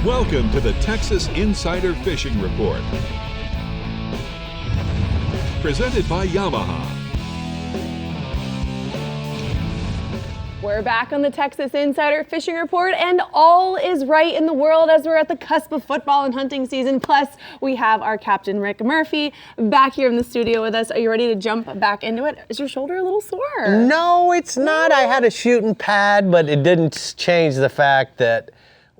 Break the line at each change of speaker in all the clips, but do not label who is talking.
Welcome to the Texas Insider Fishing Report. Presented by Yamaha.
We're back on the Texas Insider Fishing Report, and all is right in the world as we're at the cusp of football and hunting season. Plus, we have our captain, Rick Murphy, back here in the studio with us. Are you ready to jump back into it? Is your shoulder a little sore?
No, it's not. I had a shooting pad, but it didn't change the fact that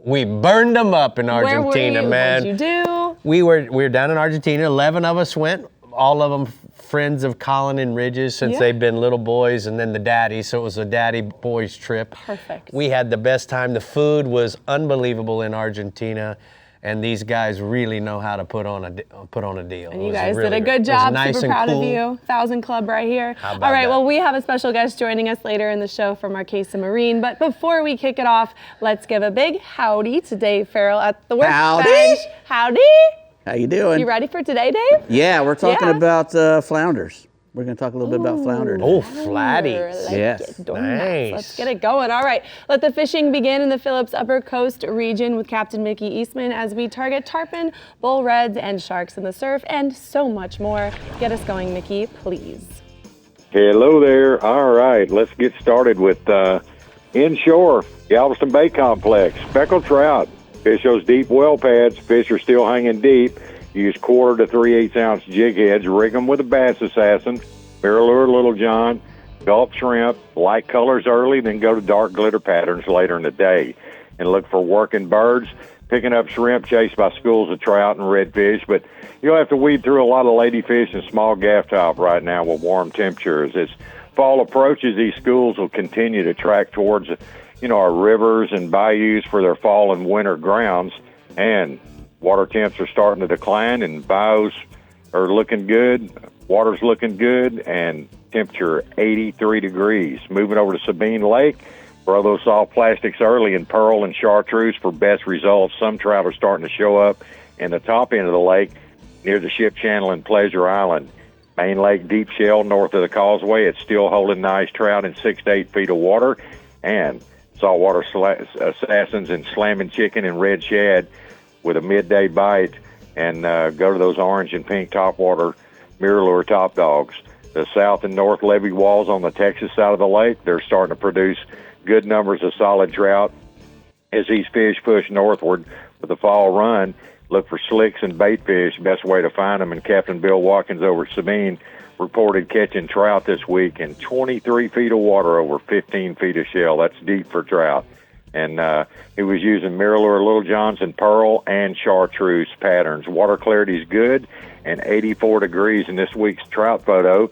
we burned them up in Argentina, man.
What did you do?
We were down in Argentina. 11 of us went. All of them friends of Colin and Ridge's since they've been little boys, and then the daddy, so it was a daddy boys trip.
Perfect.
We had the best time. The food was unbelievable in Argentina, and these guys really know how to put on a deal.
And you guys did a good job.
Nice,
super proud of you. 1,000 Club right here. All right, well, we have a special guest joining us later in the show from Marquesa Marine, but before we kick it off, let's give a big howdy to Dave Farrell at the workbench. Howdy.
How you doing?
You ready for today, Dave?
Yeah, we're talking about flounders. We're going to talk a little bit about flounder today.
Oh, flatties.
Like
yes.
Nice.
Let's get it going. All right, let the fishing begin in the Phillips Upper Coast region with Captain Mickey Eastman as we target tarpon, bull reds, and sharks in the surf, and so much more. Get us going, Mickey, please.
Hello there. All right, let's get started with Inshore, Galveston Bay Complex, speckled trout. Fish those deep well pads. Fish are still hanging deep. Use 1/4 to 3/8 ounce jig heads. Rig them with a Bass Assassin, Mirror Lure Little John, Gulp Shrimp, light colors early, then go to dark glitter patterns later in the day. And look for working birds, picking up shrimp chased by schools of trout and redfish. But you'll have to weed through a lot of ladyfish and small gaff top right now with warm temperatures. As fall approaches, these schools will continue to track towards our rivers and bayous for their fall and winter grounds, and water temps are starting to decline, and bayous are looking good, water's looking good, and temperature 83 degrees. Moving over to Sabine Lake, throw those soft plastics early in pearl and chartreuse for best results. Some trout are starting to show up in the top end of the lake near the ship channel in Pleasure Island. Main Lake deep shell north of the causeway, it's still holding nice trout in 6 to 8 feet of water, and saltwater assassins and slamming chicken and red shad with a midday bite, and go to those orange and pink topwater mirror lure top dogs. The south and north levee walls on the Texas side of the lake, they're starting to produce good numbers of solid trout. As these fish push northward with the fall run, look for slicks and bait fish. Best way to find them. And Captain Bill Watkins over at Sabine reported catching trout this week in 23 feet of water over 15 feet of shell. That's deep for trout. And he was using Mirror Lure Little Johns and pearl and chartreuse patterns. Water clarity is good and 84 degrees. And this week's trout photo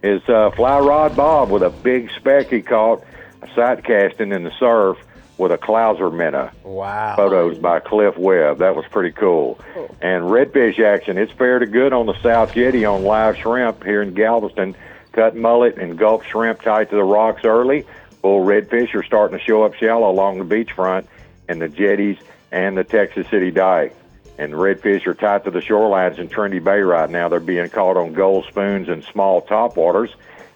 is Fly Rod Bob with a big speck he caught sight casting in the surf with a Clouser minnow.
Wow.
Photos by Cliff Webb. That was pretty cool. And redfish action, it's fair to good on the South Jetty on live shrimp here in Galveston. Cut mullet and gulp shrimp tight to the rocks early. Bull redfish are starting to show up shallow along the beachfront and the jetties and the Texas City Dike. And redfish are tight to the shorelines in Trinity Bay right now. They're being caught on gold spoons and small topwaters.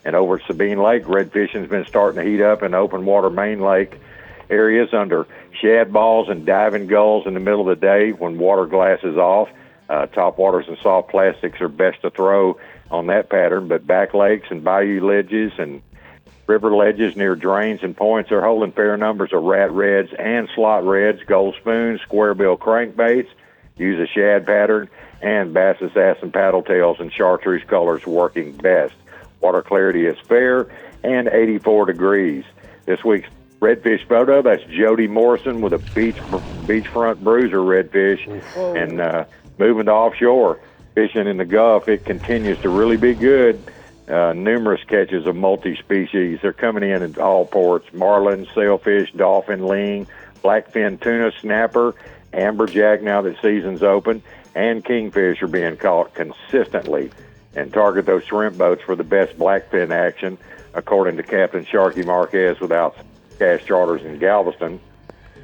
And over at Sabine Lake, redfishing's been starting to heat up in open water Main Lake areas under shad balls and diving gulls in the middle of the day when water glass is off. Topwaters and soft plastics are best to throw on that pattern, but back lakes and bayou ledges and river ledges near drains and points are holding fair numbers of rat reds and slot reds, gold spoons, square bill crankbaits. Use a shad pattern, and Bass Assassin paddle tails and chartreuse colors working best. Water clarity is fair and 84 degrees. This week's redfish photo, that's Jody Morrison with a beachfront bruiser redfish. And moving to offshore, fishing in the Gulf, it continues to really be good. Numerous catches of multi-species. They're coming in at all ports. Marlin, sailfish, dolphin, ling, blackfin tuna, snapper, amberjack now that season's open, and kingfish are being caught consistently. And target those shrimp boats for the best blackfin action, according to Captain Sharky Marquez with Outcast Charters in Galveston.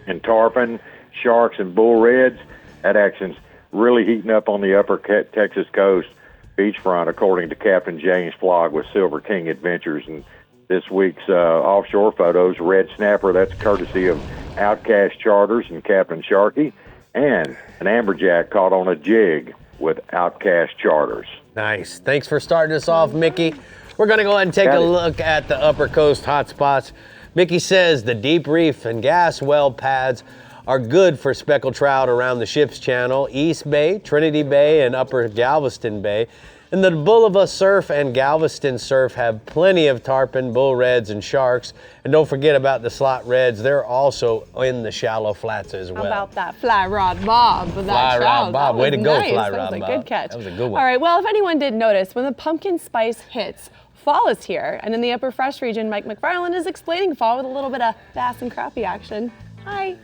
And tarpon, sharks, and bull reds, that action's really heating up on the upper Texas coast beachfront, according to Captain James Flogg with Silver King Adventures. And this week's offshore photos, red snapper, that's courtesy of Outcast Charters and Captain Sharky. and an amberjack caught on a jig with Outcast Charters.
Nice. Thanks for starting us off, Mickey. We're going to go ahead and take a look at the Upper Coast hotspots. Mickey says the deep reef and gas well pads are good for speckled trout around the ship's channel, East Bay, Trinity Bay, and Upper Galveston Bay. And the Bulova surf and Galveston surf have plenty of tarpon, bull reds, and sharks. And don't forget about the slot reds. They're also in the shallow flats as well.
How about that fly rod Bob with that
Fly
trout?
Rod Bob.
That
Way to
was
go,
nice.
Fly
That
Rod
was a
Bob.
good catch.
That was a good one.
All right, well, if anyone didn't notice, when the pumpkin spice hits, fall is here. And in the Upper Fresh region, Mike McFarland is explaining fall with a little bit of bass and crappie action. Hi,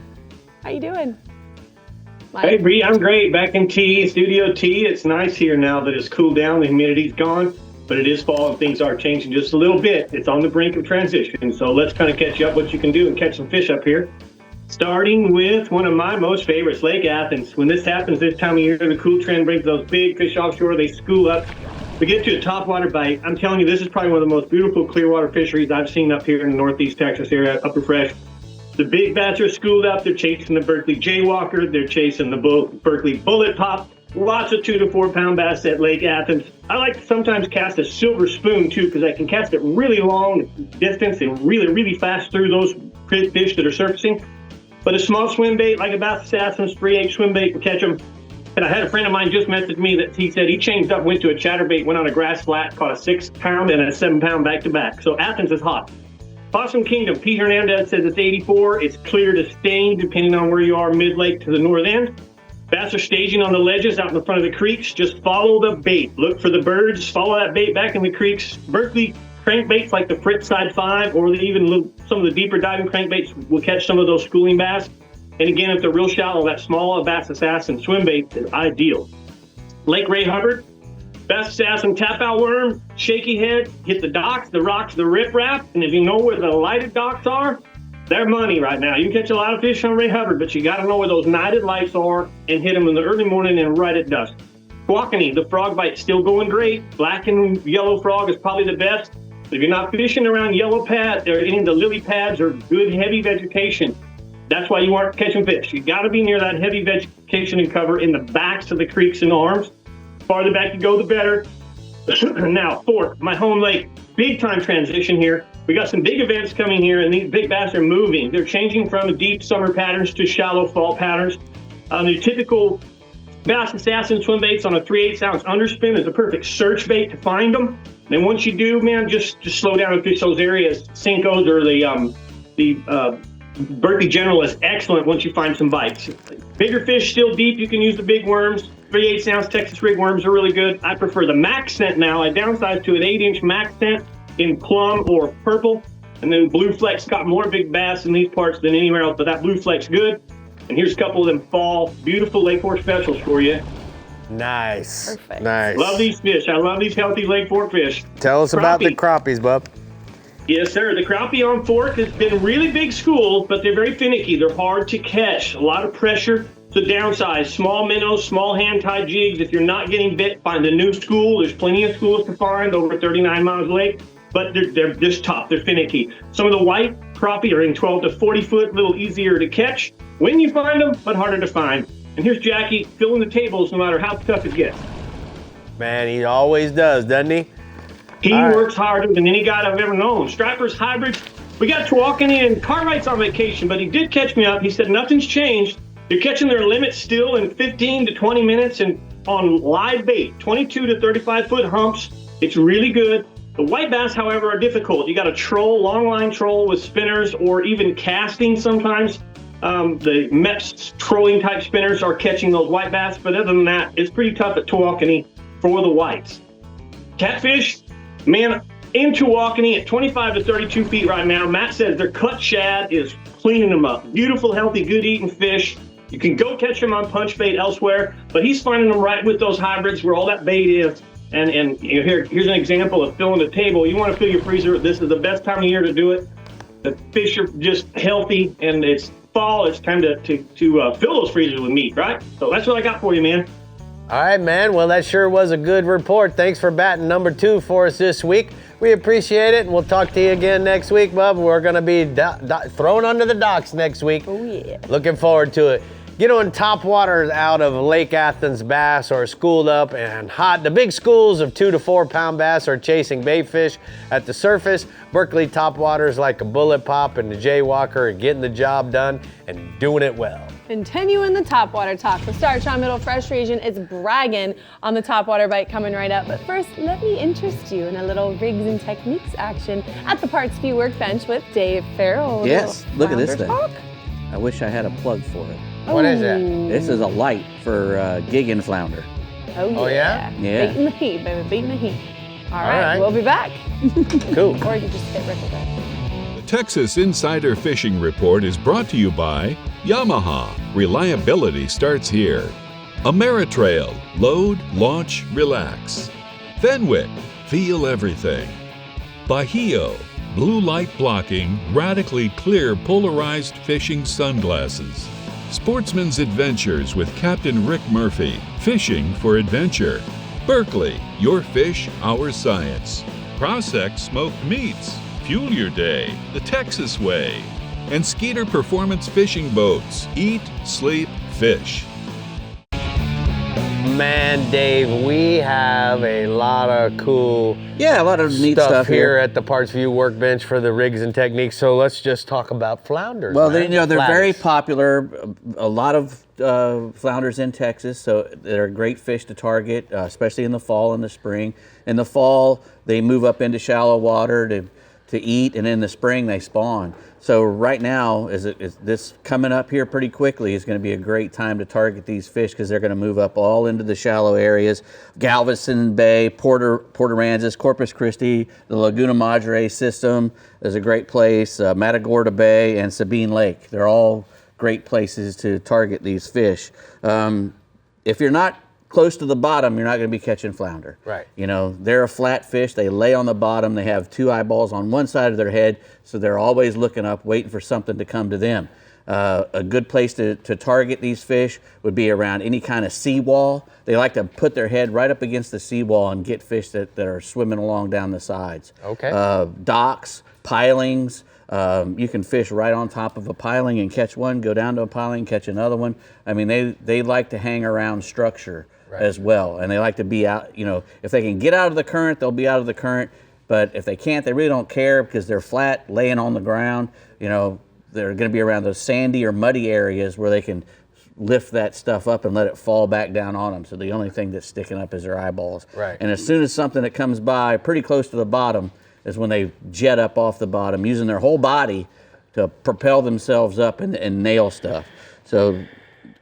how you doing? Mike?
Hey, Bree, I'm great. Back in Studio T. It's nice here now that it's cooled down, the humidity's gone, but it is fall and things are changing just a little bit. It's on the brink of transition, so let's kind of catch you up what you can do and catch some fish up here. Starting with one of my most favorites, Lake Athens. When this happens this time of year, the cool trend brings those big fish offshore, they school up. We get to a topwater bite. I'm telling you, this is probably one of the most beautiful clearwater fisheries I've seen up here in the Northeast Texas area, Upper Fresh. The big bass are schooled up. They're chasing the Berkeley Jaywalker. They're chasing the Berkeley Bullet Pop. Lots of 2 to 4 pound bass at Lake Athens. I like to sometimes cast a silver spoon too, because I can cast it really long distance and really, really fast through those fish that are surfacing. But a small swim bait like a Bass Assassin's 3/8 swim bait will catch them. And I had a friend of mine just message me that he said he changed up, went to a chatterbait, went on a grass flat, caught a 6 pound and a 7 pound back to back. So Athens is hot. Possum Kingdom, Pete Hernandez says it's 84. It's clear to stain depending on where you are, mid-lake to the north end. Bass are staging on the ledges out in the front of the creeks. Just follow the bait. Look for the birds. Follow that bait back in the creeks. Berkeley crankbaits like the Fritz Side 5 or some of the deeper diving crankbaits will catch some of those schooling bass. And again, if they're real shallow, that small Bass Assassin swim bait is ideal. Lake Ray Hubbard, Bass Assassin tap-out worm, shaky head, hit the docks, the rocks, the riprap, and if you know where the lighted docks are, they're money right now. You can catch a lot of fish on Ray Hubbard, but you got to know where those nighted lights are and hit them in the early morning and right at dusk. Quackany, the frog bite's still going great. Black and yellow frog is probably the best. If you're not fishing around yellow pads or any of the lily pads or good heavy vegetation, that's why you aren't catching fish. You got to be near that heavy vegetation and cover in the backs of the creeks and arms. Farther back you go, the better. Now, Fort, my home lake, big time transition here. We got some big events coming here, and these big bass are moving. They're changing from deep summer patterns to shallow fall patterns. The typical Bass Assassin swim baits on a 3/8 ounce underspin is a perfect search bait to find them. And once you do, man, just slow down and fish those areas. Sinkos or the Berkeley General is excellent once you find some bites. Bigger fish still deep, you can use the big worms. 3/8 ounce Texas rig worms are really good. I prefer the max scent now. I downsized to an 8-inch max scent in plum or purple. And then Blue Flex got more big bass in these parts than anywhere else, but that Blue Flex good. And here's a couple of them fall, beautiful Lake Fork specials for you.
Nice.
Perfect.
Nice.
Love these fish. I love these healthy Lake Fork fish.
Tell us about the crappies, bub.
Yes, sir. The crappie on Fork has been really big schools, but they're very finicky. They're hard to catch. A lot of pressure. So downsize, small minnows, small hand-tied jigs. If you're not getting bit, find a new school. There's plenty of schools to find over 39 miles lake, but they're just tough. They're finicky. Some of the white crappie are in 12 to 40 foot, a little easier to catch when you find them, but harder to find. And here's Jackie filling the tables no matter how tough it gets.
Man, he always does, doesn't he?
He works harder than any guy I've ever known. Strappers, hybrids. We got Tawakoni and Cartwright's on vacation, but he did catch me up. He said nothing's changed. They're catching their limit still in 15 to 20 minutes and on live bait, 22 to 35 foot humps. It's really good. The white bass, however, are difficult. You got to troll, long line troll with spinners or even casting sometimes. The Mepps trolling type spinners are catching those white bass, but other than that, it's pretty tough at Tawakoni for the whites. Catfish, man, in Tawakoni at 25 to 32 feet right now. Matt says their cut shad is cleaning them up. Beautiful, healthy, good eating fish. You can go catch them on punch bait elsewhere, but he's finding them right with those hybrids where all that bait is. And you know, here's an example of filling the table. You want to fill your freezer. This is the best time of year to do it. The fish are just healthy, and it's fall. It's time to fill those freezers with meat, right? So that's what I got for you, man.
All right, man. Well, that sure was a good report. Thanks for batting number 2 for us this week. We appreciate it, and we'll talk to you again next week, bub. We're going to be thrown under the docks next week.
Oh, yeah.
Looking forward to it. Get on top water out of Lake Athens bass or schooled up and hot. The big schools of 2 to 4 pound bass are chasing bait fish at the surface. Berkeley top water is like a bullet pop, and the jaywalker are getting the job done and doing it well.
Continuing the topwater talk, the Star Trout Middle Fresh region is bragging on the topwater bite coming right up. But first, let me interest you in a little rigs and techniques action at the Parts View workbench with Dave Farrell.
Yes, look at this thing.
Talk.
I wish I had a plug for it.
What is that?
This is a light for gigging flounder.
Oh
yeah?
Yeah.
Beating the heat, baby, beating the heat. All
right.
right, we'll be back.
Cool.
Or you can just hit record.
The Texas Insider Fishing Report is brought to you by Yamaha. Reliability starts here. Ameritrail. Load, launch, relax. Fenwick. Feel everything. Bahio. Blue light blocking, radically clear polarized fishing sunglasses. Sportsman's Adventures with Captain Rick Murphy. Fishing for adventure. Berkeley. Your fish, our science. Prospect Smoked Meats. Fuel your day the Texas way. And Skeeter Performance Fishing Boats. Eat, sleep, fish.
Man, Dave, we have a lot of cool
Yeah, a lot of neat stuff
here at the Parts View workbench for the rigs and techniques. So let's just talk about flounders.
Well,
man.
they're very
Flatters.
popular. A lot of flounders in Texas, so they're great fish to target, especially in the fall and the spring. In the fall, they move up into shallow water to eat, and in the spring they spawn. So right now, is this coming up here pretty quickly is going to be a great time to target these fish because they're going to move up all into the shallow areas. Galveston Bay, Port Aransas, Corpus Christi, the Laguna Madre system is a great place. Matagorda Bay and Sabine Lake, they're all great places to target these fish. If you're not close to the bottom, you're not going to be catching flounder.
Right.
You know, they're a flat fish. They lay on the bottom. They have 2 eyeballs on one side of their head, so they're always looking up, waiting for something to come to them. A good place to target these fish would be around any kind of seawall. They like to put their head right up against the seawall and get fish that are swimming along down the sides.
Okay.
Docks, pilings. You can fish right on top of a piling and catch one, go down to a piling, catch another one. I mean, they like to hang around structure as well, and they like to be out. You know, if they can get out of the current, they'll be out of the current. But if they can't, they really don't care because they're flat, laying on the ground. You know, they're going to be around those sandy or muddy areas where they can lift that stuff up and let it fall back down on them. So the only thing that's sticking up is their eyeballs.
Right.
And as soon as something that comes by pretty close to the bottom is when they jet up off the bottom, using their whole body to propel themselves up and nail stuff. So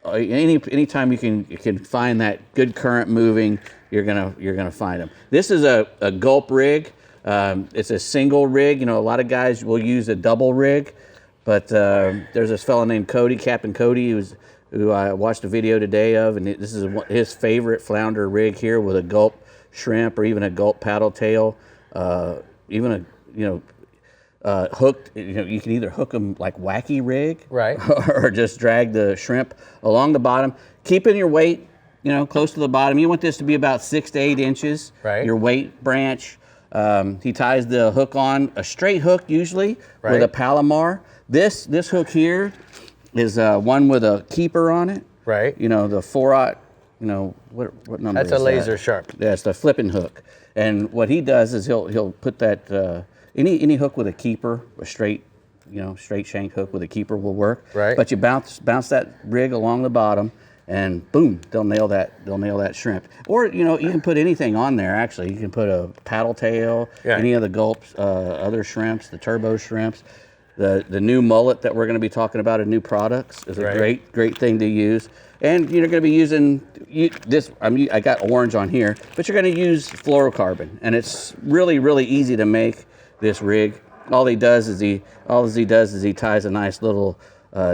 anytime you can find that good current moving, you're gonna find them. This is a gulp rig. It's a single rig. You know, a lot of guys will use a double rig, but there's this fellow named Cody, Captain Cody, who I watched a video today of, and this is his favorite flounder rig here with a gulp shrimp or even a gulp paddle tail, even hooked. You know, you can either hook them like wacky rig,
Right.
or just drag the shrimp along the bottom, keeping your weight, you know, close to the bottom. You want this to be about 6 to 8 inches.
Right.
Your weight branch. He ties the hook on a straight hook usually with a Palomar. This hook here is one with a keeper on it.
Right.
You know, the 4/0. You know what number?
That's a
is
laser
that?
sharp.
Yeah, it's the flipping hook. And what he does is he'll put that any hook with a keeper, a straight shank hook with a keeper will work.
Right.
But you bounce that rig along the bottom, and boom, they'll nail that shrimp. Or you can put anything on there. Actually, you can put a paddle tail, any of the gulps, other shrimps, the turbo shrimps. The new mullet that we're going to be talking about in new products is a great thing to use. And you're going to be using this. I got orange on here, but you're going to use fluorocarbon, and it's really easy to make this rig. All he does is he ties a nice little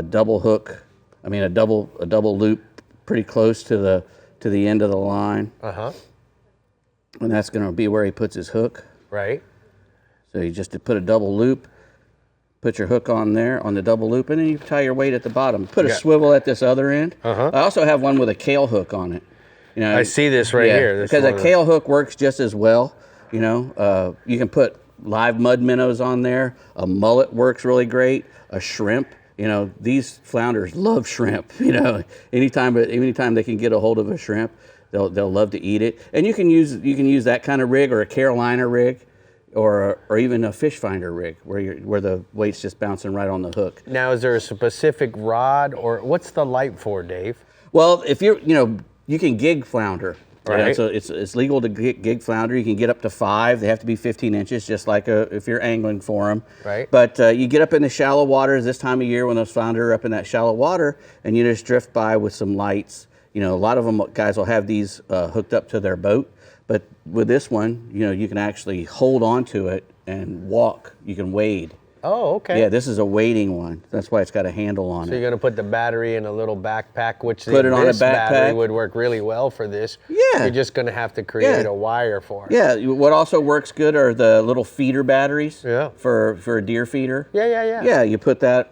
double hook. I mean a double loop pretty close to the end of the line. And that's going to be where he puts his hook.
Right.
So you just put a double loop. Put your hook on there on the double loop, and then you tie your weight at the bottom. Put a swivel at this other end. I also have one with a kale hook on it. You know,
I see this right here.
Because a kale hook works just as well. You can put live mud minnows on there. A mullet works really great. A shrimp You know, these flounders love shrimp. You know, anytime they can get a hold of a shrimp, they'll love to eat it. And you can use that kind of rig, or a Carolina rig, or even a fish finder rig, where the weight's just bouncing right on the hook.
Now, is there a specific rod, or what's the light for, Dave?
Well, if you can gig flounder.
Right.
So it's legal to gig flounder. You can get up to 5. They have to be 15 inches, just like if you're angling for them.
Right.
But you get up in the shallow waters this time of year when those flounder are up in that shallow water, and you just drift by with some lights. You know, a lot of them guys will have these hooked up to their boat, but with this one, you know, you can actually hold on to it and walk. You can wade.
Oh, okay.
Yeah, this is a wading one. That's why it's got a handle on
So
it.
you're going to put the battery in a little backpack, which
Put it on a
this battery
backpack.
would work really well for this.
Yeah.
You're just going to have to create a wire for it.
Yeah, what also works good are the little feeder batteries.
Yeah.
For a deer feeder.
Yeah.
Yeah, you put that.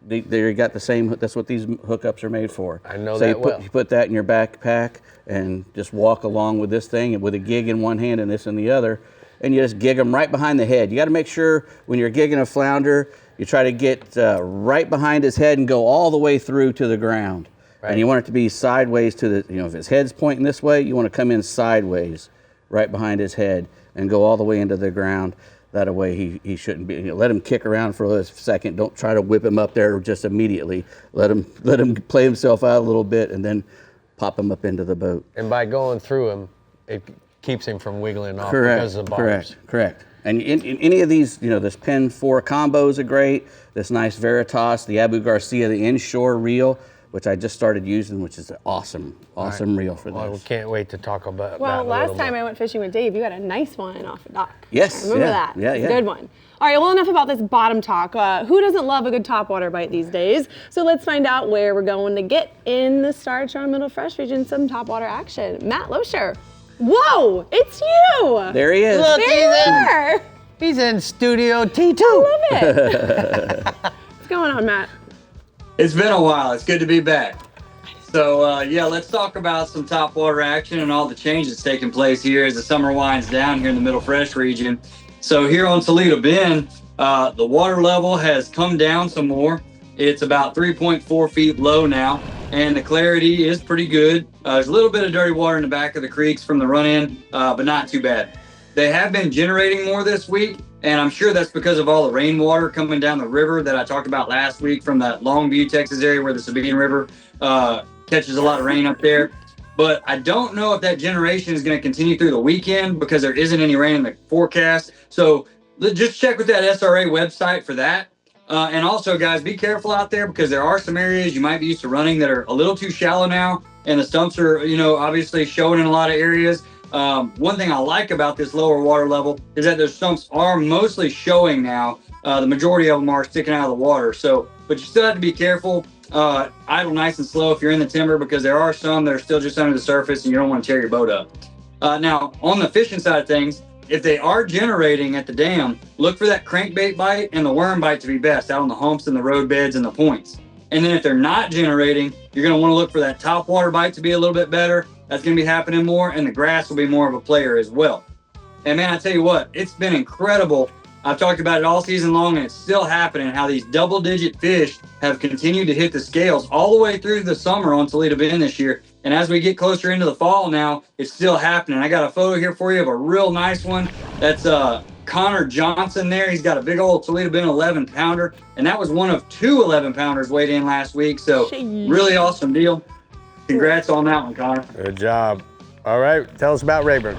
They got the same. That's what these hookups are made for.
I know
so
that
you put,
well.
You put that in your backpack and just walk along with this thing, and with a gig in one hand and this in the other, and you just gig them right behind the head. You got to make sure when you're gigging a flounder, you try to get right behind his head and go all the way through to the ground.
Right.
And you want it to be sideways to the. You know, if his head's pointing this way, you want to come in sideways, right behind his head, and go all the way into the ground. That way he shouldn't be. You know, let him kick around for a second. Don't try to whip him up there just immediately. Let him play himself out a little bit, and then pop him up into the boat.
And by going through him, it keeps him from wiggling off because of the barbs.
Correct. And in any of these, you know, this Pen 4 combos are great. This nice Veritas, the Abu Garcia, the Inshore reel, which I just started using, which is an awesome reel for
Well, we
this.
can't wait to talk about
Well,
that
last time I went fishing with Dave, you had a nice one off the dock.
Yes,
Remember
yeah,
that?
yeah,
It's
yeah.
a good one. All right, well, enough about this bottom talk. Who doesn't love a good topwater bite these days? So let's find out where we're going to get in the Star Charm Middle Fresh region some topwater action. Matt Losher. Whoa, it's you!
There he is.
Look,
There you are!
He's in Studio T2.
I love it. What's going on, Matt?
It's been a while. It's good to be back. So, let's talk about some topwater action and all the changes taking place here as the summer winds down here in the Middle Fresh region. So here on Toledo Bend, the water level has come down some more. It's about 3.4 feet low now, and the clarity is pretty good. There's a little bit of dirty water in the back of the creeks from the run-in, but not too bad. They have been generating more this week, and I'm sure that's because of all the rainwater coming down the river that I talked about last week from that Longview, Texas area where the Sabine River catches a lot of rain up there. But I don't know if that generation is going to continue through the weekend because there isn't any rain in the forecast. So just check with that SRA website for that. And also, guys, be careful out there because there are some areas you might be used to running that are a little too shallow now. And the stumps are, obviously showing in a lot of areas. One thing I like about this lower water level is that those stumps are mostly showing now. The majority of them are sticking out of the water. So, but you still have to be careful. Idle nice and slow if you're in the timber because there are some that are still just under the surface and you don't want to tear your boat up. Now, on the fishing side of things, if they are generating at the dam, look for that crankbait bite and the worm bite to be best out on the humps and the road beds and the points. And then if they're not generating, you're going to want to look for that topwater bite to be a little bit better. That's going to be happening more, and the grass will be more of a player as well. And man, I tell you what, it's been incredible. I've talked about it all season long, and it's still happening, how these double-digit fish have continued to hit the scales all the way through the summer on Toledo Bend this year. And as we get closer into the fall now, it's still happening. I got a photo here for you of a real nice one. That's Connor Johnson there. He's got a big old Toledo Bend 11-pounder, and that was one of 2 11-pounders weighed in last week. So really awesome deal. Congrats on that one, Connor.
Good job. All right, tell us about Rayburn.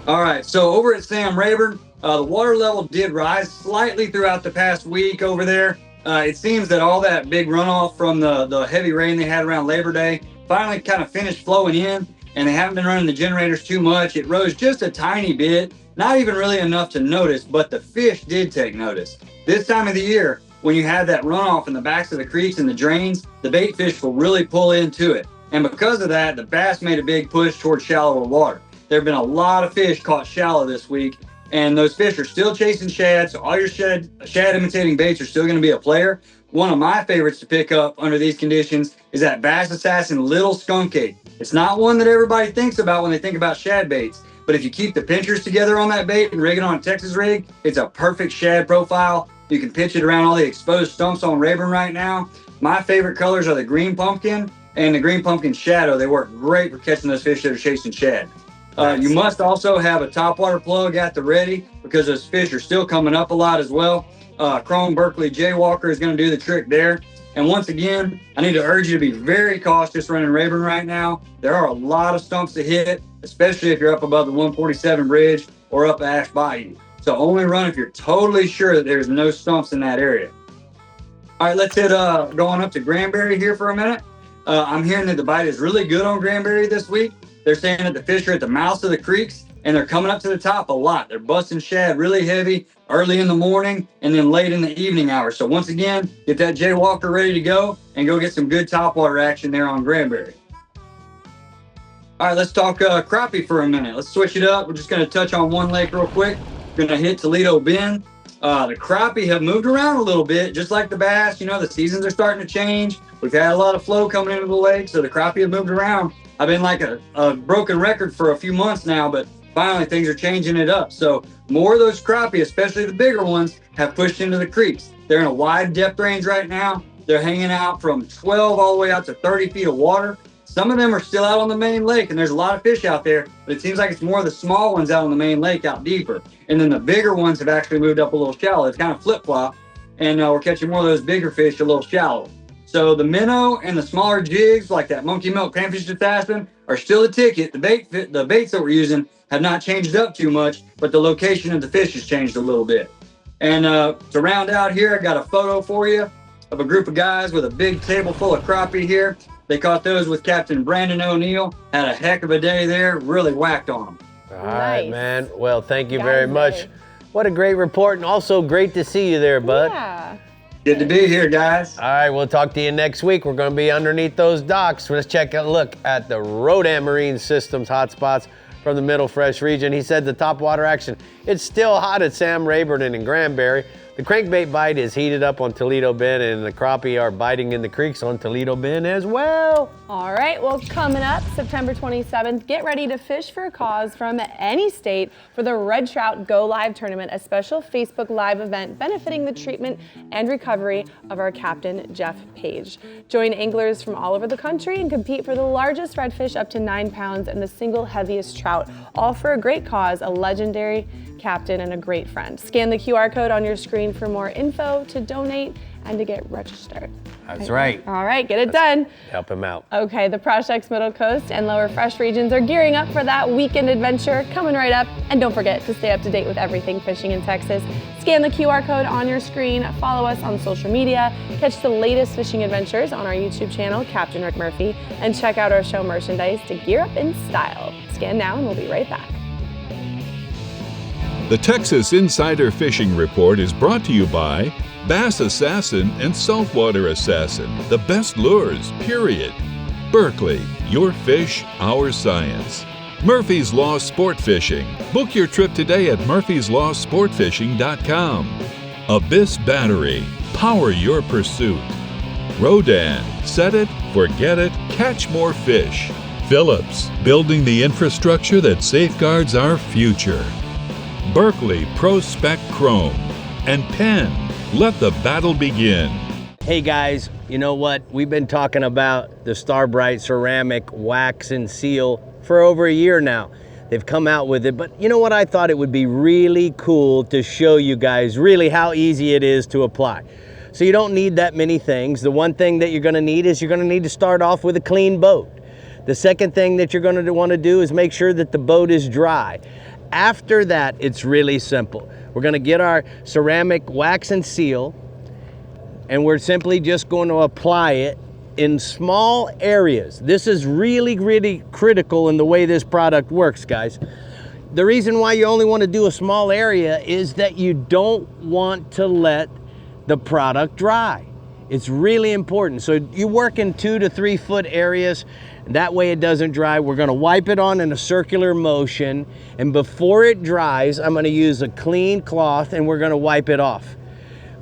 All right, so over at Sam Rayburn, the water level did rise slightly throughout the past week over there. It seems that all that big runoff from the heavy rain they had around Labor Day finally kind of finished flowing in, and they haven't been running the generators too much. It rose just a tiny bit, not even really enough to notice, but the fish did take notice. This time of the year, when you have that runoff in the backs of the creeks and the drains, the bait fish will really pull into it. And because of that, the bass made a big push towards shallower water. There have been a lot of fish caught shallow this week, and those fish are still chasing shad, so all your shad imitating baits are still going to be a player. One of my favorites to pick up under these conditions is that Bass Assassin Little Skunkade. It's not one that everybody thinks about when they think about shad baits, but if you keep the pinchers together on that bait and rig it on a Texas rig, it's a perfect shad profile. You can pitch it around all the exposed stumps on Rayburn right now. My favorite colors are the green pumpkin and the green pumpkin shadow. They work great for catching those fish that are chasing shad. You must also have a topwater plug at the ready because those fish are still coming up a lot as well. Chrome Berkeley Jaywalker is going to do the trick there. And once again, I need to urge you to be very cautious running Rayburn right now. There are a lot of stumps to hit, especially if you're up above the 147 bridge or up Ash Bayou. So only run if you're totally sure that there's no stumps in that area. All right, let's hit going up to Granbury here for a minute. I'm hearing that the bite is really good on Granbury this week. They're saying that the fish are at the mouths of the creeks and they're coming up to the top a lot. They're busting shad really heavy early in the morning and then late in the evening hours. So once again, get that Jaywalker ready to go and go get some good topwater action there on Granbury. All right, let's talk crappie for a minute. Let's switch it up. We're just going to touch on one lake real quick. We're going to hit Toledo Bend. The crappie have moved around a little bit, just like the bass. You know, the seasons are starting to change. We've had a lot of flow coming into the lake, so the crappie have moved around. I've been like a broken record for a few months now, but finally things are changing it up. So more of those crappie, especially the bigger ones, have pushed into the creeks. They're in a wide depth range right now. They're hanging out from 12 all the way out to 30 feet of water. Some of them are still out on the main lake, and there's a lot of fish out there, but it seems like it's more of the small ones out on the main lake out deeper. And then the bigger ones have actually moved up a little shallow. It's kind of flip-flop, and we're catching more of those bigger fish a little shallow. So the minnow and the smaller jigs, like that monkey milk panfish assassin, are still a ticket. The baits that we're using have not changed up too much, but the location of the fish has changed a little bit. And to round out here, I got a photo for you of a group of guys with a big table full of crappie here. They caught those with Captain Brandon O'Neill. Had a heck of a day there. Really whacked on them.
All right, man. Well, thank you very much. What a great report, and also great to see you there, bud.
Yeah.
Good to be here, guys.
All right, we'll talk to you next week. We're going to be underneath those docks. Let's check a look at the Rodan Marine Systems hotspots from the Middle Fresh region. He said the top water action, it's still hot at Sam Rayburn and in Granbury. The crankbait bite is heated up on Toledo Bend, and the crappie are biting in the creeks on Toledo Bend as well.
All right, well, coming up September 27th, get ready to fish for a cause from any state for the Red Trout Go Live Tournament, a special Facebook Live event benefiting the treatment and recovery of our captain, Jeff Page. Join anglers from all over the country and compete for the largest redfish up to 9 pounds and the single heaviest trout, all for a great cause, a legendary captain and a great friend. Scan the QR code on your screen for more info, to donate, and to get registered.
That's right.
All right, get it done.
Help him out.
Okay, the Projects Middle Coast and Lower Fresh regions are gearing up for that weekend adventure coming right up. And don't forget to stay up to date with everything fishing in Texas. Scan the QR code on your screen, follow us on social media, catch the latest fishing adventures on our YouTube channel, Captain Rick Murphy, and check out our show merchandise to gear up in style. Scan now and we'll be right back.
The Texas Insider Fishing Report is brought to you by Bass Assassin and Saltwater Assassin, the best lures, period. Berkeley, your fish, our science. Murphy's Law Sport Fishing. Book your trip today at murphyslawsportfishing.com. Abyss Battery. Power your pursuit. Rodan. Set it, forget it, catch more fish. Phillips. Building the infrastructure that safeguards our future. Berkeley Pro Spec Chrome. And Penn. Let the battle begin.
Hey guys, you know what? We've been talking about the Starbright ceramic wax and seal for over a year now. They've come out with it, but you know what? I thought it would be really cool to show you guys really how easy it is to apply. So you don't need that many things. The one thing that you're gonna need is you're gonna need to start off with a clean boat. The second thing that you're gonna wanna do is make sure that the boat is dry. After that, it's really simple. We're gonna get our ceramic wax and seal, and we're simply just going to apply it in small areas. This is really, really critical in the way this product works, guys. The reason why you only want to do a small area is that you don't want to let the product dry. It's really important. So you work in 2 to 3 foot areas. That way it doesn't dry. We're gonna wipe it on in a circular motion, and before it dries, I'm gonna use a clean cloth and we're gonna wipe it off.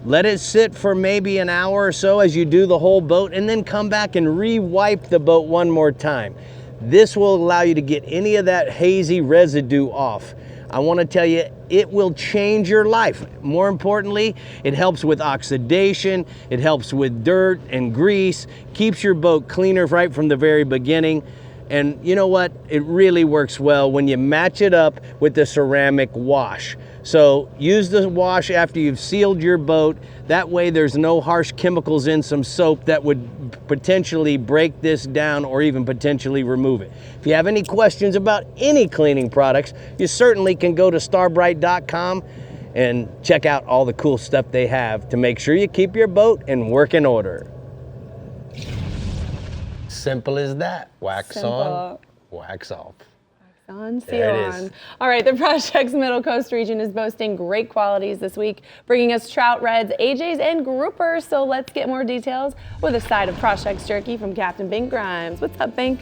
Let it sit for maybe an hour or so as you do the whole boat, and then come back and re-wipe the boat one more time. This will allow you to get any of that hazy residue off. I want to tell you, it will change your life. More importantly, it helps with oxidation, it helps with dirt and grease, keeps your boat cleaner right from the very beginning. And you know what? It really works well when you match it up with the ceramic wash. So use the wash after you've sealed your boat. That way there's no harsh chemicals in some soap that would potentially break this down or even potentially remove it. If you have any questions about any cleaning products, you certainly can go to starbright.com and check out all the cool stuff they have to make sure you keep your boat in working order. Simple as that. Wax on, wax off.
On, seal on. All right, the Project's Middle Coast region is boasting great qualities this week, bringing us trout, reds, AJs, and groupers. So let's get more details with a side of Project's jerky from Captain Bink Grimes. What's up, Bink?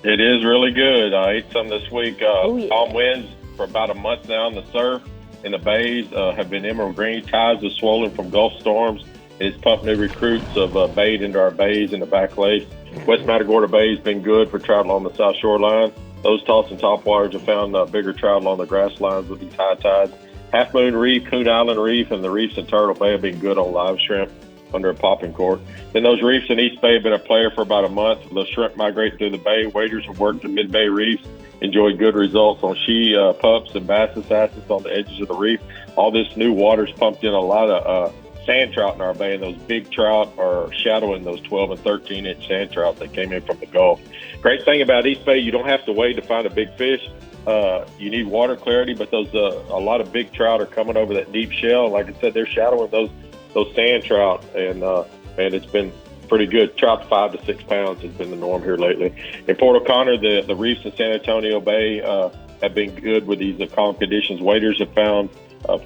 It is really good. I ate some this week.
Yeah.
Calm winds for about a month now. The surf in the bays have been emerald green. Tides are swollen from Gulf storms. It's pumped new recruits of bait into our bays in the back lakes. West Matagorda Bay has been good for trout along the south shoreline. Those tossing topwaters have found bigger trout along the grass lines with these high tides. Half Moon Reef, Coon Island Reef, and the reefs in Turtle Bay have been good on live shrimp under a popping cork. Then those reefs in East Bay have been a player for about a month. The shrimp migrate through the bay. Waders have worked in mid-bay reefs, enjoyed good results on she pups and bass assassins on the edges of the reef. All this new water's pumped in a lot of sand trout in our bay, and those big trout are shadowing those 12 and 13-inch sand trout that came in from the Gulf. Great thing about East Bay, you don't have to wade to find a big fish. You need water clarity, but those a lot of big trout are coming over that deep shell. Like I said, they're shadowing those sand trout, and it's been pretty good. Trout 5 to 6 pounds has been the norm here lately. In Port O'Connor, the reefs in San Antonio Bay have been good with these calm conditions. Waders have found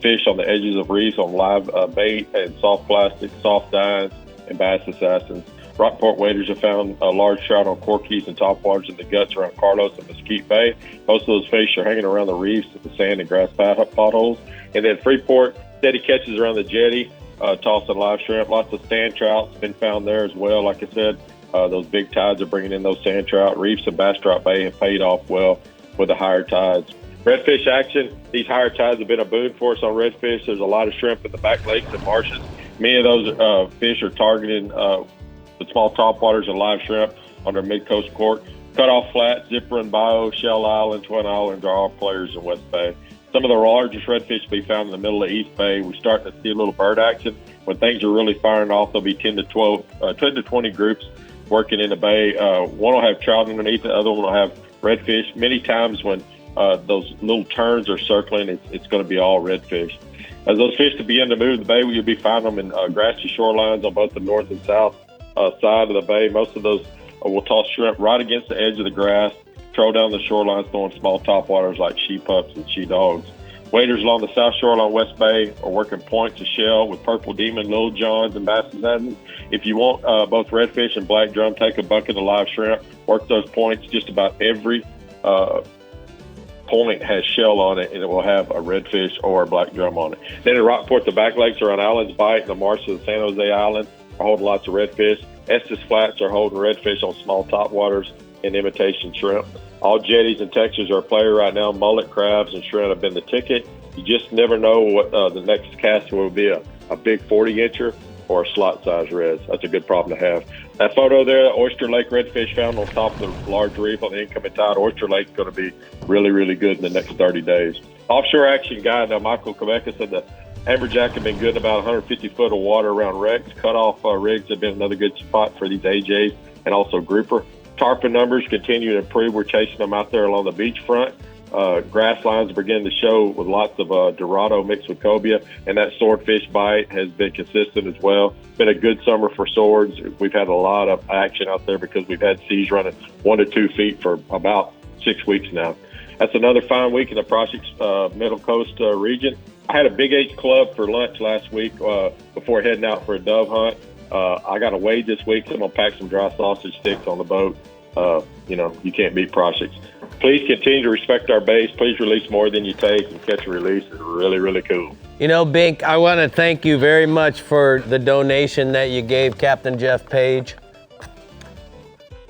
fish on the edges of reefs on live bait and soft plastic, soft dines, and bass assassins. Rockport waders have found large trout on corkies and topwaters in the guts around Carlos and Mesquite Bay. Most of those fish are hanging around the reefs at the sand and grass potholes. And then Freeport, steady catches around the jetty, tossing live shrimp. Lots of sand trout's been found there as well. Like I said, those big tides are bringing in those sand trout. Reefs and Bass Trout Bay have paid off well with the higher tides. Redfish action, these higher tides have been a boon for us on redfish. There's a lot of shrimp in the back lakes and marshes. Many of those fish are targeting the small topwaters and live shrimp on their mid-coast cork. Cutoff Flat, Zipper and Bio, Shell Island, Twin Island are all players in West Bay. Some of the largest redfish will be found in the middle of East Bay. We're starting to see a little bird action. When things are really firing off, there'll be 10 to 20 groups working in the bay. One will have trout underneath, the other one will have redfish. Many times when those little turns are circling, it's going to be all redfish. As those fish begin to move the bay, you'll be finding them in grassy shorelines on both the north and south side of the bay. Most of those will toss shrimp right against the edge of the grass, troll down the shorelines, throwing small topwaters like she pups and she dogs. Waders along the south shoreline West Bay are working point to shell with purple demon, little johns, and bass assassins. If you want both redfish and black drum, take a bucket of live shrimp, work those points. Just about every point has shell on it, and it will have a redfish or a black drum on it. Then in Rockport, the back lakes around Islands Bight and the marshes of San Jose Island are holding lots of redfish. Estes Flats are holding redfish on small topwaters and imitation shrimp. All jetties in Texas are a player right now. Mullet, crabs, and shrimp have been the ticket. You just never know what the next cast will be, a big 40-incher or a slot-sized red. That's a good problem to have. That photo there, Oyster Lake redfish found on top of the large reef on the incoming tide. Oyster Lake's going to be really, really good in the next 30 days. Offshore action guy, Michael Quebeca, said the amberjack have been good in about 150 foot of water around wrecks. Cut-off rigs have been another good spot for these AJs and also grouper. Tarpon numbers continue to improve. We're chasing them out there along the beachfront. Grass lines are beginning to show with lots of Dorado mixed with cobia, and that swordfish bite has been consistent as well. Been a good summer for swords. We've had a lot of action out there because we've had seas running 1 to 2 feet for about 6 weeks now. That's another fine week in the Project's Middle Coast region. I had a Big H club for lunch last week before heading out for a dove hunt. I got a wade this week, so I'm going to pack some dry sausage sticks on the boat. You can't beat Projects. Please continue to respect our bays. Please release more than you take, and catch and release is really, really cool.
You know, Bink, I want to thank you very much for the donation that you gave Captain Jeff Page.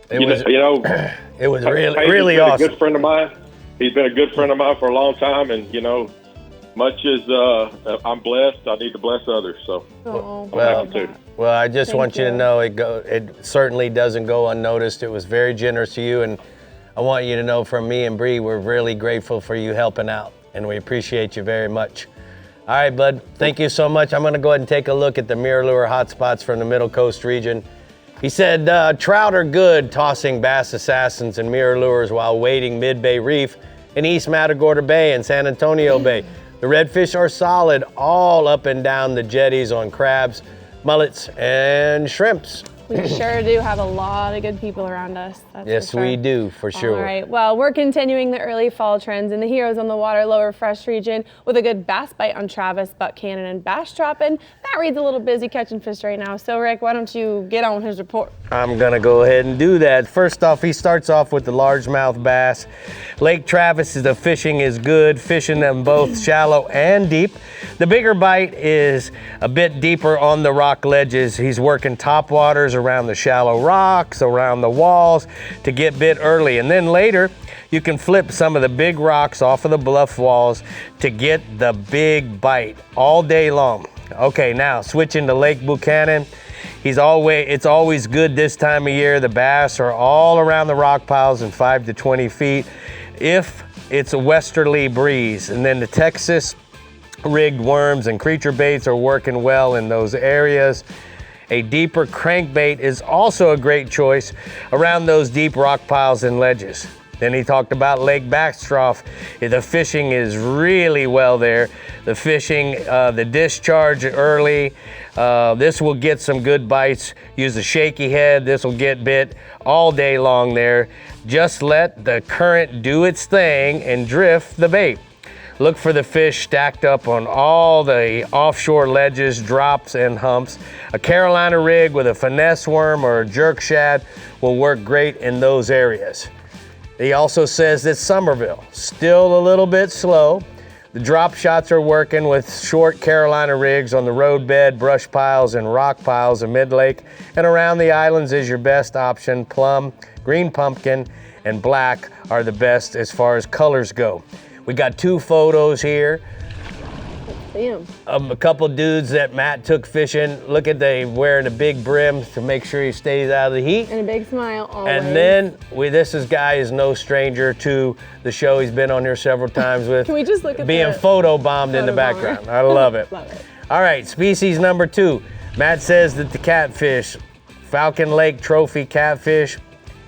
It was really
Page
awesome.
A good friend of mine. he's been a good friend of mine for a long time, and much as I'm blessed, I need to bless others. So I'm happy to.
Well, I just want you to know it certainly doesn't go unnoticed. It was very generous to you, and I want you to know from me and Bree, we're really grateful for you helping out, and we appreciate you very much. All right, bud, thank you so much. I'm going to go ahead and take a look at the mirror lure hotspots from the Middle Coast region. He said trout are good tossing bass assassins and mirror lures while wading Mid-Bay Reef in East Matagorda Bay and San Antonio Bay. The redfish are solid all up and down the jetties on crabs, mullets, and shrimps.
We sure do have a lot of good people around us.
Yes, we do, for sure.
All right, well, we're continuing the early fall trends in the Heroes on the Water lower fresh region with a good bass bite on Travis, buck cannon, and bass dropping. Matt Reed's a little busy catching fish right now, so Rick, why don't you get on his report?
I'm gonna go ahead and do that. First off, he starts off with the largemouth bass. Lake Travis, the fishing is good, fishing them both shallow and deep. The bigger bite is a bit deeper on the rock ledges. He's working top waters around the shallow rocks, around the walls to get bit early. And then later, you can flip some of the big rocks off of the bluff walls to get the big bite all day long. Okay, now switching to Lake Buchanan. It's always good this time of year. The bass are all around the rock piles in 5 to 20 feet if it's a westerly breeze. And then the Texas rigged worms and creature baits are working well in those areas. A deeper crankbait is also a great choice around those deep rock piles and ledges. Then he talked about Lake Backstroth. The fishing is really well there. The fishing, the discharge early. This will get some good bites. Use a shaky head. This will get bit all day long there. Just let the current do its thing and drift the bait. Look for the fish stacked up on all the offshore ledges, drops, and humps. A Carolina rig with a finesse worm or a jerk shad will work great in those areas. He also says that Somerville, still a little bit slow. The drop shots are working with short Carolina rigs on the roadbed, brush piles, and rock piles of mid-lake. And around the islands is your best option. Plum, green pumpkin, and black are the best as far as colors go. We got 2 photos here.
Damn.
A couple dudes that Matt took fishing. Look at they wearing a big brim to make sure he stays out of the heat.
And a big smile always.
And then this guy is no stranger to the show. He's been on here several times with.
Can we just look at
being photobombed in the background? I love it.
Love it.
All right, species number 2. Matt says that the catfish, Falcon Lake trophy catfish,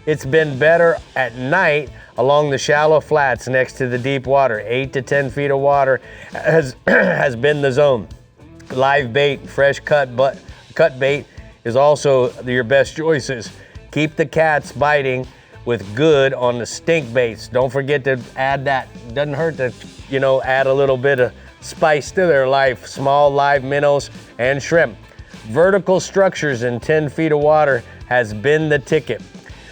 it's been better at night along the shallow flats next to the deep water. 8 to 10 feet of water has been the zone. Live bait, fresh cut bait is also your best choices. Keep the cats biting with good on the stink baits. Don't forget to add that. Doesn't hurt to, add a little bit of spice to their life. Small live minnows and shrimp. Vertical structures in 10 feet of water has been the ticket.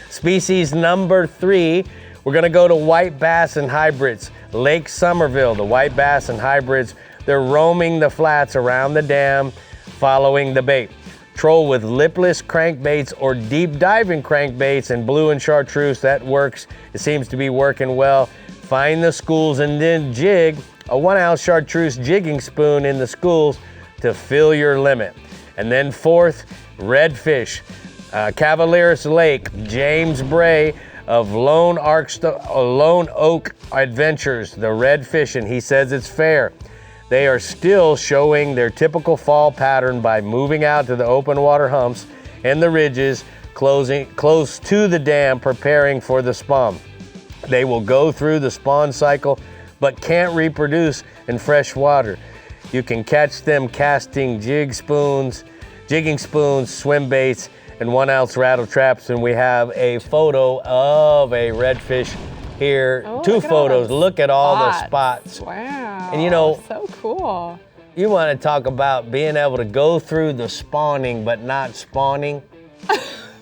Species number 3, we're gonna go to white bass and hybrids. Lake Somerville, the white bass and hybrids, they're roaming the flats around the dam, following the bait. Troll with lipless crankbaits or deep diving crankbaits and blue and chartreuse, that works. It seems to be working well. Find the schools and then jig a 1-ounce chartreuse jigging spoon in the schools to fill your limit. And then 4th, redfish. Cavaliers Lake, James Bray of Lone Oak Adventures, the red fishing. He says it's fair. They are still showing their typical fall pattern by moving out to the open water humps and the ridges close to the dam, preparing for the spawn. They will go through the spawn cycle but can't reproduce in fresh water. You can catch them casting jigging spoons, swim baits, and 1-ounce rattle traps, and we have a photo of a redfish here.
Oh,
2 photos. Look at all the spots.
Wow.
And
so cool.
You want to talk about being able to go through the spawning but not spawning?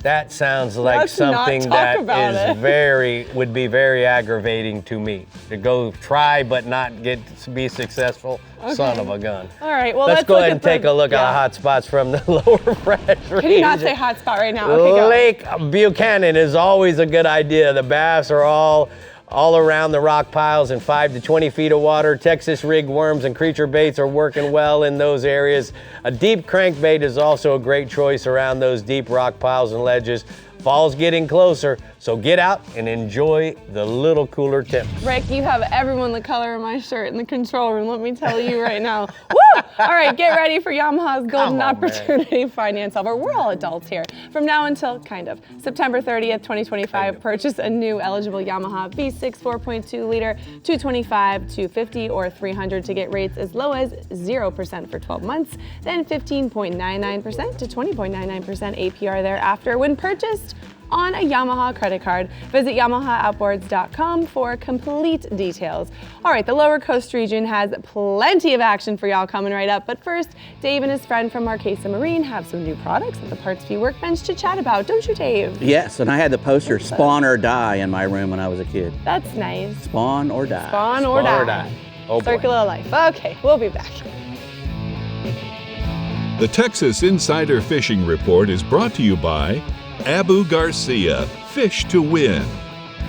That sounds like
Let's
something
not
that
talk about
is would be very aggravating to me. To go try but not get to be successful.
Okay.
Son of a gun.
All right, well,
let's go ahead and take a look
yeah.
at the hot spots from the lower fresh region.
Can you not say hot spot right now? Okay, go.
Lake Buchanan is always a good idea. The bass are all all around the rock piles in 5 to 20 feet of water. Texas rig worms and creature baits are working well in those areas. A deep crankbait is also a great choice around those deep rock piles and ledges. Fall's getting closer, so get out and enjoy the little cooler temps.
Rick, you have everyone the color of my shirt in the control room, let me tell you right now. Woo! All right, get ready for Yamaha's Golden Opportunity Finance Offer. We're all adults here. From now until, kind of, September 30th, 2025, purchase a new eligible Yamaha V6 4.2 liter, 225, 250, or 300 to get rates as low as 0% for 12 months, then 15.99% to 20.99% APR thereafter when purchased on a Yamaha credit card. Visit YamahaOutboards.com for complete details. All right, the lower coast region has plenty of action for y'all coming right up, but first, Dave and his friend from Marquesa Marine have some new products at the Parts View Workbench to chat about, don't you, Dave?
Yes, and I had the poster Spawn or Die in my room when I was a kid.
That's nice.
Spawn or Die.
Spawn or die.
Oh,
Circle of life. Okay, we'll be back.
The Texas Insider Fishing Report is brought to you by Abu Garcia, Fish to Win.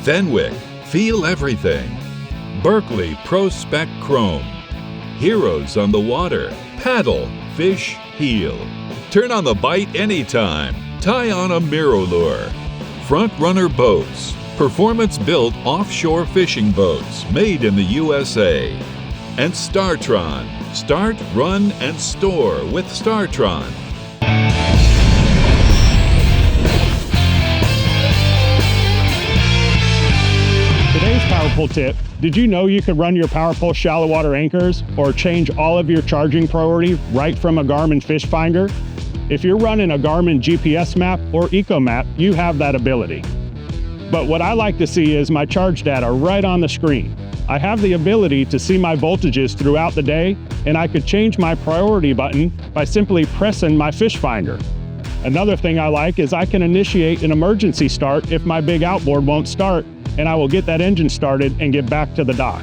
Fenwick, Feel Everything. Berkeley Pro Spec Chrome. Heroes on the Water, Paddle, Fish, Heel. Turn on the bite anytime. Tie on a Mirrolure. Front Runner Boats, performance-built offshore fishing boats made in the USA. And Startron, start, run, and store with Startron.
Today's Power Pull tip: did you know you could run your Power Pull shallow water anchors or change all of your charging priority right from a Garmin Fish Finder? If you're running a Garmin GPS map or Eco Map, you have that ability. But what I like to see is my charge data right on the screen. I have the ability to see my voltages throughout the day, and I could change my priority button by simply pressing my Fish Finder. Another thing I like is I can initiate an emergency start if my big outboard won't start, and I will get that engine started and get back to the dock.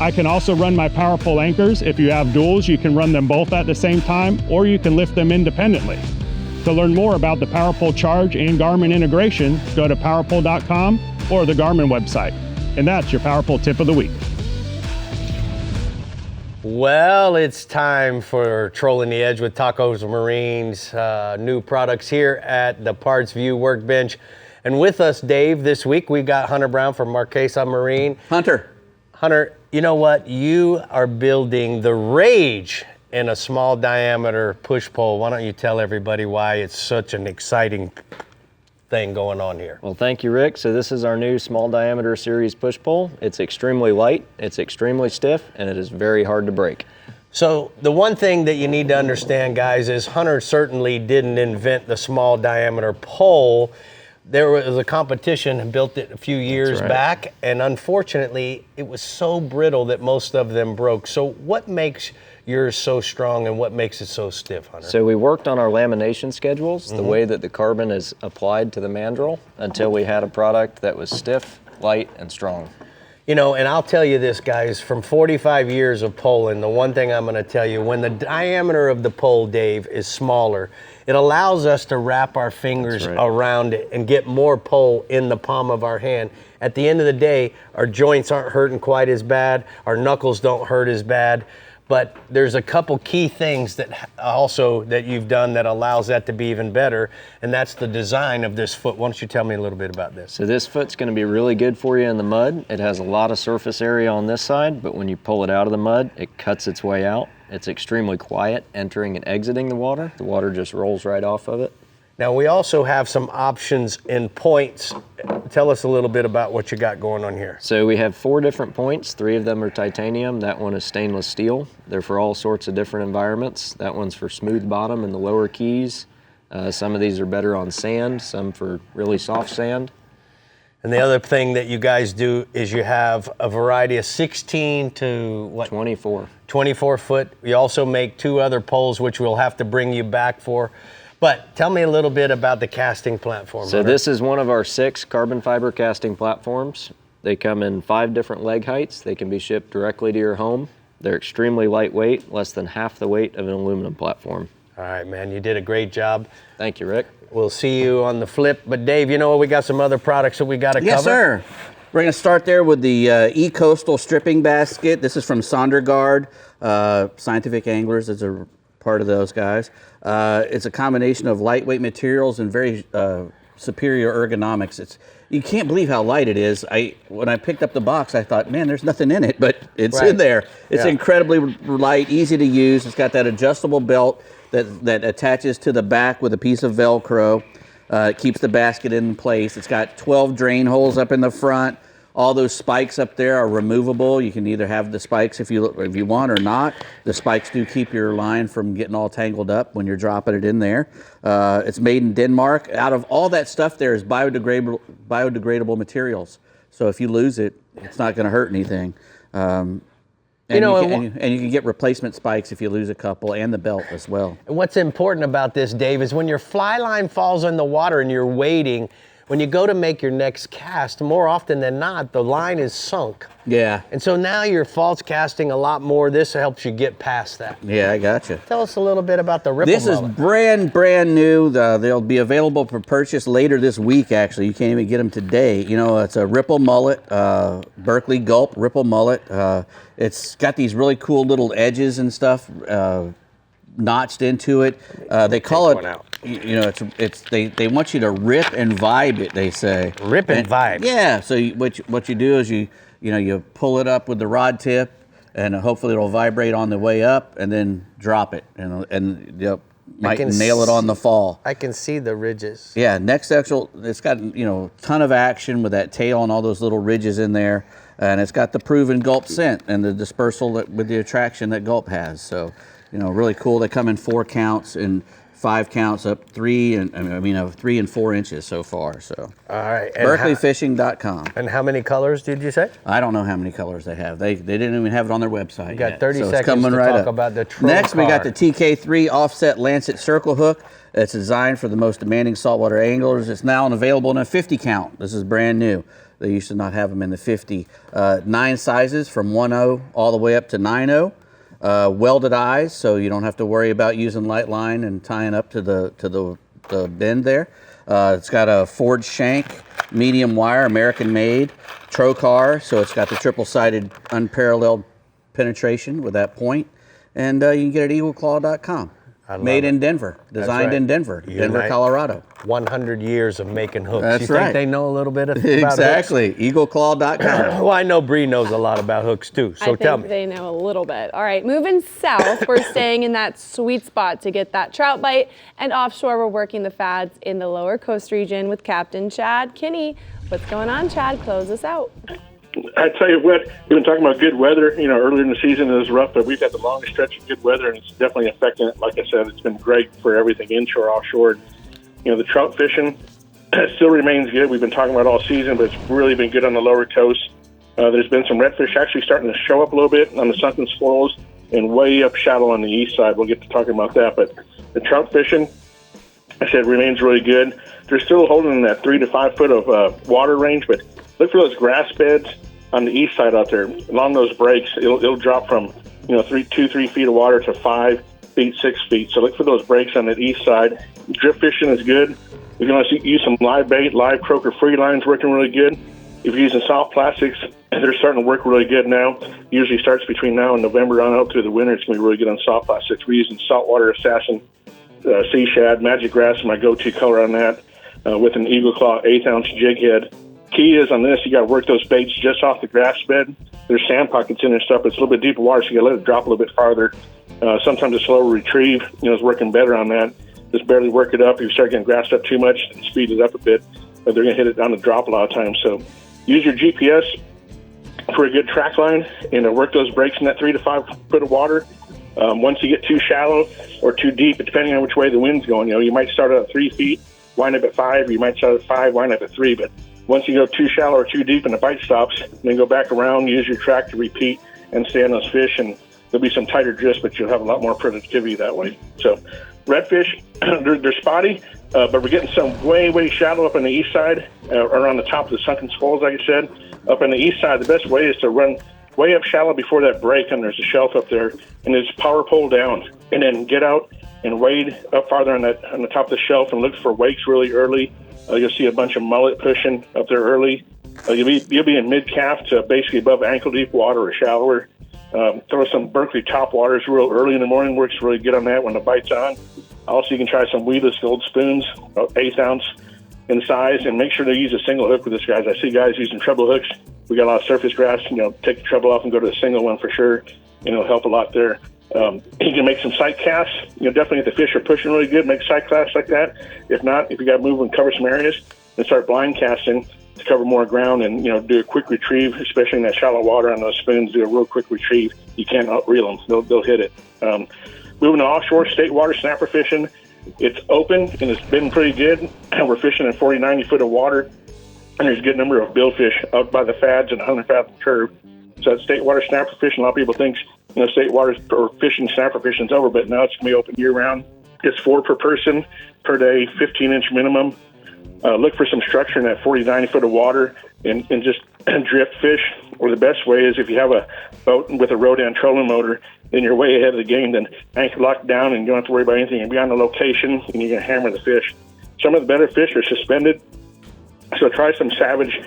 I can also run my Power Pull anchors. If you have duals, you can run them both at the same time, or you can lift them independently. To learn more about the Power Pull charge and Garmin integration, go to powerpull.com or the Garmin website. And that's your Power Pull tip of the week.
Well, it's time for Trolling the Edge with Tacos Marine's new products here at the Parts View Workbench. And with us, Dave, this week we got Hunter Brown from Marquesa Marine.
Hunter,
you know what? You are building the rage in a small diameter push pole. Why don't you tell everybody why it's such an exciting thing going on here?
Well, thank you, Rick. So this is our new small diameter series push pole. It's extremely light, it's extremely stiff, and it is very hard to break.
So the one thing that you need to understand, guys, is Hunter certainly didn't invent the small diameter pole. There was a competition and built it a few years back, and unfortunately, it was so brittle that most of them broke. So what makes yours so strong and what makes it so stiff, Hunter?
So we worked on our lamination schedules, the way that the carbon is applied to the mandrel, until we had a product that was stiff, light, and strong.
You know, and I'll tell you this, guys, from 45 years of poling, the one thing I'm going to tell you, when the diameter of the pole, Dave, is smaller, it allows us to wrap our fingers around it and get more pole in the palm of our hand. At the end of the day, our joints aren't hurting quite as bad, our knuckles don't hurt as bad, but there's a couple key things that also that you've done that allows that to be even better, and that's the design of this foot. Why don't you tell me a little bit about this?
So this foot's going to be really good for you in the mud. It has a lot of surface area on this side, but when you pull it out of the mud, it cuts its way out. It's extremely quiet entering and exiting the water. The water just rolls right off of it.
Now we also have some options in points. Tell us a little bit about what you got going on here.
So we have 4 different points. 3 of them are titanium. That one is stainless steel. They're for all sorts of different environments. That one's for smooth bottom in the lower keys. Some of these are better on sand, some for really soft sand.
And the other thing that you guys do is you have a variety of 16 to what? 24 foot. We also make 2 other poles, which we'll have to bring you back for. But tell me a little bit about the casting platform.
So this is one of our 6 carbon fiber casting platforms. They come in 5 different leg heights. They can be shipped directly to your home. They're extremely lightweight, less than half the weight of an aluminum platform.
All right, man, you did a great job.
Thank you, Rick.
We'll see you on the flip. But Dave, you know what? We got some other products that we got to cover.
Yes, sir. We're going to start there with the E-Coastal stripping basket. This is from Sondergaard. Scientific Anglers is a part of those guys. It's a combination of lightweight materials and very superior ergonomics. You can't believe how light it is. When I picked up the box, I thought, man, there's nothing in it, but it's in there. It's incredibly light, easy to use. It's got that adjustable belt that attaches to the back with a piece of Velcro. It keeps the basket in place. It's got 12 drain holes up in the front. All those spikes up there are removable. You can either have the spikes if you want or not. The spikes do keep your line from getting all tangled up when you're dropping it in there. It's made in Denmark. Out of all that stuff there is biodegradable materials. So if you lose it, it's not going to hurt anything. And you can get replacement spikes if you lose a couple, and the belt as well.
And what's important about this, Dave, is when your fly line falls in the water and you're waiting, when you go to make your next cast, more often than not, the line is sunk.
Yeah.
And so now you're false casting a lot more. This helps you get past that.
Yeah, I gotcha.
Tell us a little bit about the Ripple
This
mullet.
is brand new. They'll be available for purchase later this week, actually. You can't even get them today. It's a Ripple mullet, Berkeley Gulp Ripple mullet. It's got these really cool little edges and stuff notched into it. They call it, they want you to rip and vibe it, they say.
Rip and vibe.
Yeah, so what you do is you pull it up with the rod tip, and hopefully it'll vibrate on the way up, and then drop it, and might nail it on the fall.
I can see the ridges.
Yeah, next axle, it's got ton of action with that tail and all those little ridges in there, and it's got the proven Gulp scent and the dispersal with the attraction that Gulp has. So, really cool. They come in 4 counts and 5 counts up 3 and 4 inches so far. So,
all right,
BerkeleyFishing.com.
And how many colors did you say?
I don't know how many colors they have. They didn't even have it on their website.
You got
yet,
30
so
seconds
it's coming
to
right
talk
up.
about the Trout.
Next, we got the TK3 offset Lancet circle hook. It's designed for the most demanding saltwater anglers. It's now available in a 50 count. This is brand new. They used to not have them in the 50. 9 sizes from 1.0 all the way up to 9.0. Welded eyes, so you don't have to worry about using light line and tying up to the bend there. It's got a forged shank, medium wire, American made, trocar, so it's got the triple-sided unparalleled penetration with that point. And you can get it at eagleclaw.com. Made in Denver, designed in Denver, Denver, Colorado.
100 years of making hooks.
That's
you
right.
think they know a little bit about
exactly.
hooks?
Eagleclaw.com.
Well, I know Bree knows a lot about hooks too, so tell me.
They know a little bit. All right, moving south, we're staying in that sweet spot to get that trout bite, and offshore, we're working the fads in the lower coast region with Captain Chad Kinney. What's going on, Chad? Close us out.
I tell you what, we've been talking about good weather. Earlier in the season it was rough, but we've had the longest stretch of good weather, and it's definitely affecting it. Like I said, it's been great for everything inshore, offshore. The trout fishing still remains good. We've been talking about all season, but it's really been good on the lower coast. There's been some redfish actually starting to show up a little bit on the sunken swirls and way up shallow on the east side. We'll get to talking about that, but the trout fishing, I said, remains really good. They're still holding in that 3 to 5 foot of water range, but look for those grass beds on the east side out there. Along those breaks, it'll drop from 2-3 feet of water to 5 feet, 6 feet. So look for those breaks on the east side. Drift fishing is good. You can also use some live bait, live croaker free lines working really good. If you're using soft plastics, they're starting to work really good now. Usually starts between now and November on out through the winter. It's going to be really good on soft plastics. We're using Saltwater Assassin, Sea Shad, Magic Grass, my go-to color on that, with an Eagle Claw 1/8 ounce jig head. Key is on this, you got to work those baits just off the grass bed. There's sand pockets in there and stuff, but it's a little bit deeper water, so you got to let it drop a little bit farther. Sometimes a slower retrieve, is working better on that. Just barely work it up. If you start getting grassed up too much, speed it up a bit, but they're going to hit it on the drop a lot of times. So use your GPS for a good track line and work those breaks in that 3 to 5 foot of water. Once you get too shallow or too deep, depending on which way the wind's going, you might start out at 3 feet, wind up at 5, or you might start at 5, wind up at 3, but once you go too shallow or too deep and the bite stops, then go back around, use your track to repeat and stay on those fish, and there'll be some tighter drifts, but you'll have a lot more productivity that way. So redfish, they're spotty, but we're getting some way shallow up on the east side, around the top of the sunken swirls, like I said. Up on the east side, the best way is to run way up shallow before that break, and there's a shelf up there, and just power pole down, and then get out and wade up farther on the top of the shelf and look for wakes really early. You'll see a bunch of mullet pushing up there early. You'll be in mid-calf to basically above ankle-deep water or shallower. Throw some Berkeley top waters real early in the morning. Works really good on that when the bite's on. Also, you can try some weedless gold spoons, about 1/8 ounce in size, and make sure to use a single hook with this, guys. I see guys using treble hooks. We got a lot of surface grass. Take the treble off and go to a single one for sure, and it'll help a lot there. You can make some sight casts. Definitely if the fish are pushing really good, make sight casts like that. If not, if you got to move and cover some areas, then start blind casting to cover more ground and, do a quick retrieve, especially in that shallow water on those spoons. Do a real quick retrieve. You can't reel them. They'll hit it. Moving to offshore, state water snapper fishing. It's open and it's been pretty good. We're fishing in 40, 90 foot of water, and there's a good number of billfish out by the fads and 100 fathom curve. So that's state water snapper fishing. A lot of people think, state water or fishing, snapper fishing is over, but now it's going to be open year round. It's 4 per person per day, 15-inch minimum. Look for some structure in that 40, 90 foot of water and just drift fish. Or the best way is if you have a boat with a Rodan trolling motor, then you're way ahead of the game. Then anchor lock down and you don't have to worry about anything. You'll be on the location and you're going to hammer the fish. Some of the better fish are suspended. So try some Savage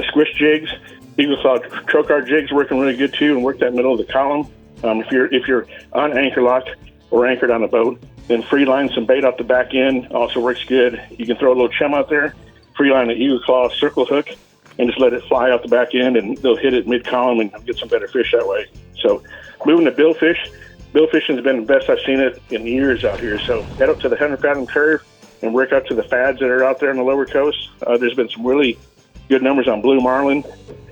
squish jigs. Eagle Claw trocar jigs working really good too, and work that middle of the column. If you're on anchor lock or anchored on a boat, then free line some bait off the back end also works good. You can throw a little chum out there, free line an Eagle Claw circle hook, and just let it fly out the back end, and they'll hit it mid column and get some better fish that way. So moving to billfish. Billfishing has been the best I've seen it in years out here. So head up to the 100 fathom curve and work up to the fads that are out there on the lower coast. There's been some really good numbers on blue marlin,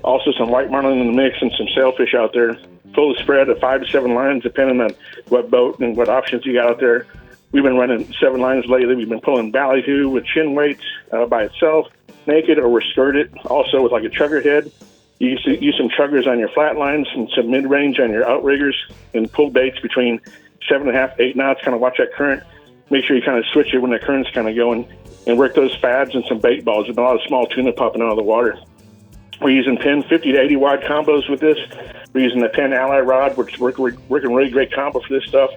also some white marlin in the mix, and some sailfish out there. Full spread of 5 to 7 lines, depending on what boat and what options you got out there. We've been running 7 lines lately. We've been pulling ballyhoo with chin weights by itself, naked, or we're skirted, also with like a chugger head. You use some chuggers on your flat lines and some mid-range on your outriggers, and pull baits between 7.5, 8 knots. Kind of watch that current. Make sure you kind of switch it when the current's kind of going, and work those fads and some bait balls. There's been a lot of small tuna popping out of the water. We're using 10, 50 to 80 wide combos with this. We're using the 10 Ally rod, which is working really great combo for this stuff.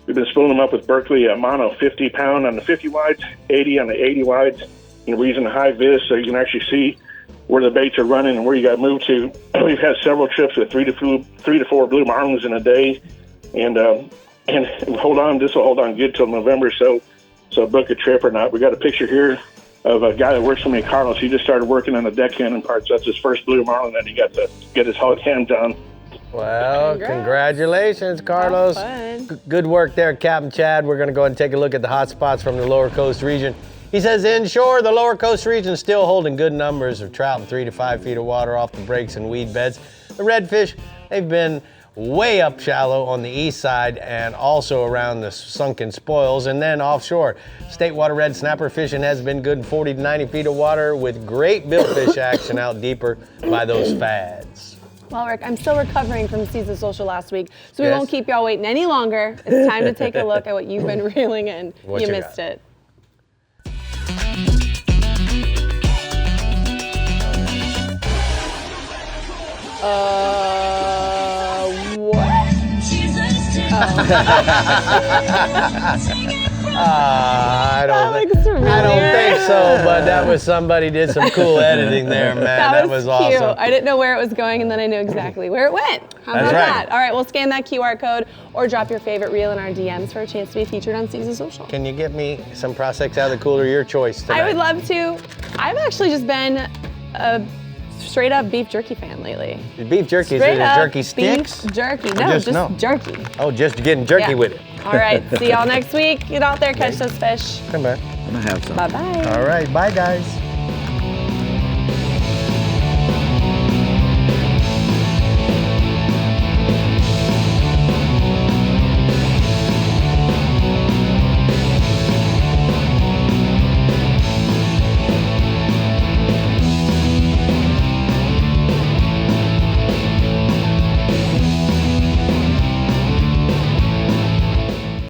We've been spooling them up with Berkeley mono 50 pound on the 50 wides, 80 on the 80 wides. And we're using the high vis so you can actually see where the baits are running and where you got moved to. We've had several trips with 3 to 4 blue marlins in a day. And hold on, this will hold on good till November. So book a trip or not. We got a picture here of a guy that works for me, Carlos. He just started working on the deckhand and parts. That's his first blue marlin that he got to get his hands on.
Well, congratulations, Carlos. Good work there, Captain Chad. We're going to go ahead and take a look at the hot spots from the lower coast region. He says inshore, the lower coast region is still holding good numbers of trout in 3 to 5 feet of water off the breaks and weed beds. The redfish, they've been way up shallow on the east side and also around the sunken spoils. And then offshore, state water red snapper fishing has been good in 40 to 90 feet of water with great billfish action out deeper by those fads.
Well, Rick, I'm still recovering from Season Social last week, so we won't keep y'all waiting any longer. It's time to take a look at what you've been reeling in. You missed it. What?
I don't think so, but that was somebody did some cool editing there, man. That was
cute.
awesome.
I didn't know where it was going, and then I knew exactly where it went. How about that? All right, we'll scan that QR code or drop your favorite reel in our DMs for a chance to be featured on Season Social.
Can you get me some Prosecco out of the cooler? Your choice tonight.
I would love to. I've actually just been a straight up beef jerky fan lately.
Beef jerky, is it jerky sticks?
Beef jerky. No, just jerky.
Oh, just getting jerky with it.
All right, see y'all next week. Get out there, catch those fish.
Come back.
I'm gonna have some.
Bye-bye.
All right, bye guys.